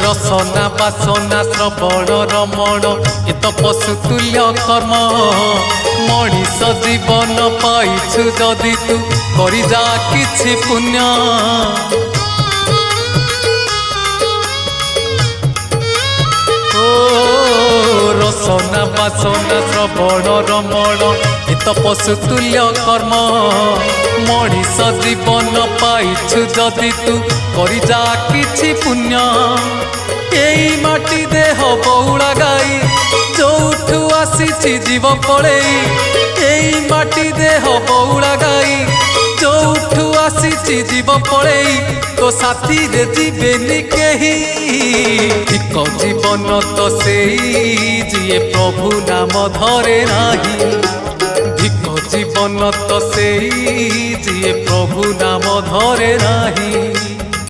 रसना बासना श्रवण रमण ए तो पशुतुल्य कर्म मनीष जीवन पाइछु जदि तू करि जा किछि पुण्य रसना बासना श्रवण रमण ए तो पशुतुल्य कर्म मनीष जीवन पाइछु जदि तू करि जा किछि पुण्य एई माटी देह बौला गाई जोठू आसीछि जीव पळेई एई माटी देह बौला गाई जोठू आसीछि जीव पळेई तो साथी रे जीवेनी केही ठीक जीवन तो सेई जिए प्रभु नाम धरे नाही ठीक जीवन तो सेई जिए प्रभु नाम धरे नाही।